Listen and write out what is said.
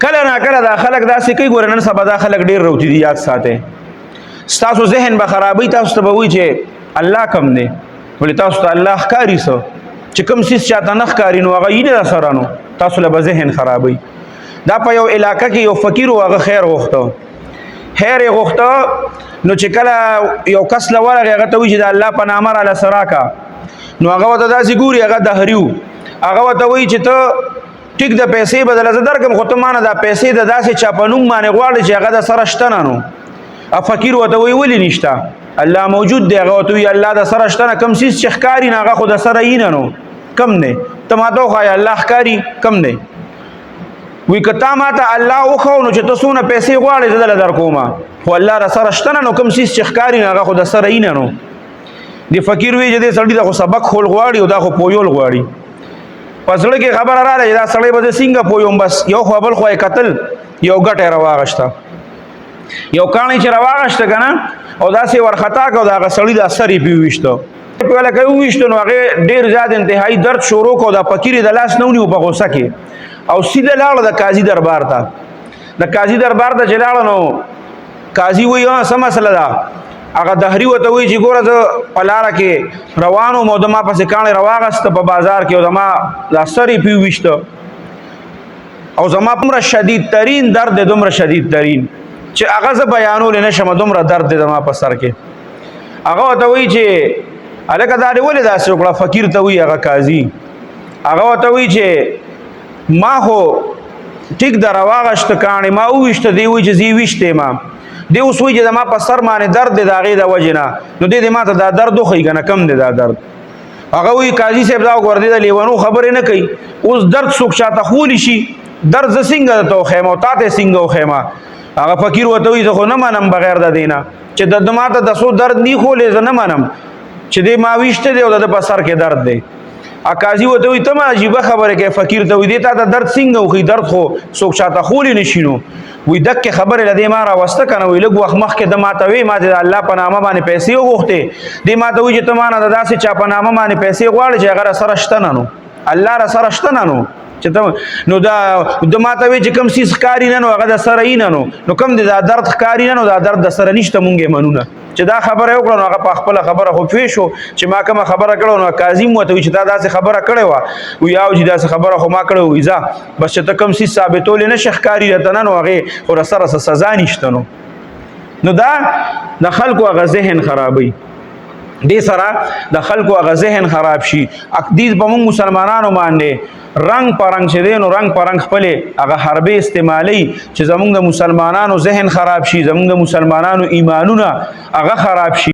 کله نه کله دا خلک داسې کوي ګوره نن سبا دا خلک ډېر روتي دي یاد ساتئ ستاسو ذهن به خرابوي تاسو ته به وایي چې الله کم دی ولې تاسو ته الله ښکاري څه چې کوم څیز چاته نه ښکاري نو هغه یې نه سره نو تاسو له به ذهن خرابوي دا په یو علاقه کې یو فقیر و هغه خیر غوښته خیر یې غوښته نو چې کله یو کس له ورغی هغه ته وایي چې د الله په نامه راله څه راکړه نو هغه ورته داسې ګوري هغه دهري و هغه ورته وایي چې ته ټیک د پیسې بدله زه درکړم خو ته مانه دا پیسې د داسې چا په نوم باندې غواړې چې هغه د سره شته نه نو فقیر ورته وایي ولې نشته الله موجود دی هغه ورته وایي الله د سره شته نه کوم څیز چې ښکاري نه هغه خو د سره یي نه نو کم دی ته ماته وښایه الله ښکاري کم دی وی که تا ماته الله وښو نو چې ته څونه پیسې غواړې زه دله درکومه خو الله د سره شته نه نو کوم څیز چې ښکاري نه هغه خو د سره یي نه نو د فقیر وی چې دې سړي ته خو سبق خول غواړي او دا خو پویول غواړي په زړه کې خبره راغله چې دا سړی به زه څنګه پویم بس یو خوا بل خوا یې کتل یو ګټه یې راواغشته یو کاڼی چې راواغشته که نه او داسې ورخطا کړه او د هغه سړي دا سر یې پې وویشته په لکه یې وویشته نو هغې ډېر زیات انتهایي درد شروع کړو دا فقیر یې د لاس نه ونیو په غوسه کې او سیده لاړه د قاضي دربار ته د قاضي دربار ته چې لاړه نو قاضي وایي څه مسله ده هغه دهري ورته وایي چې ګوره زه په لاره کې روان وم او د ما پسې کاڼی راواغسته په بازار کې او زما دا سر یې پې وویشته او زما دومره شدید ترین درد دی دومره شدید ترین چې هغه زه بیانولی نه شم دومره درد دی زما په سر کې هغه ورته وایي چې هلکه دا دې ولې داسې وکړه فقیر ته وایي هغه قاضي هغه ورته وایي چې ما خو ټیک ده راواغشته کاڼی ما وویشته دی وایي چې زه یې ویشتی یم دی اوس وایي چې زما په سر باندې درد دی د هغې د وجې نه نو دی دې ما ته دا درد وښیي که نه کم دی دا درد هغه وایي قاضي صاحب دا وګوره دی د لیونو خبرې نه کوي اوس درد څوک چاته خولی شي درد زه څنګه درته وښیم او تا ته یې څنګه وښیم هغه فقیر ورته وایي زه خو نه منم بغیر د دې نه چې د ما ته د څو درد نی خولی زه نه منم چې دی ما ویشته دی او د ده په سر کې درد دی قاضي ورته وایي ته ما عجیبه خبره کوې فقیر ته وایي دې تا ته درد څنګه وښیي درد خو څوک چاته خولی نه شي نو وی دکې خبرې له دې ما راوسته که نه وایي لږ وخت مخکې ده ما ته وایي ما ته د الله په نامه باندې پیسې وغوښتې دې ما ته وایي چې ته ما نه د داسې چا په نامه باندې پیسې غواړې چې هغه راسره شته نه نو الله راسره شته نه نو چې ته نو دا د ما ته وایي چې کوم څیز ښکاري نه نو هغه د سره یي نه نو کوم دی دا درد ښکاري نه نو دا درد د سره نشته مونږ یې منو نه چې دا خبره یې وکړه نو هغه په خپله خبره خو پوه شو چې ما کومه خبره کړې نو قاضي م ورته وایي چې تا داسې خبره کړې وه وایي او چې داسې خبره خو ما کړې وایي ځه بس چې ته کوم څیز ثابتولی نه شي ښکاري درته نه نو هغې خو رسره څه سزا نشته نو دا د خلکو هغه ذهن خرابوي دې سره د خلکو هغه ذهن خراب شي دې په موږ مسلمانانو باندې رنگ په رنگ چې دی نو رنگ په رنگ خپلې هغه حربې استعمالوي چې زموږ د مسلمانانو ذهن خراب شي زموږ د مسلمانانو ایمانونه هغه خراب شي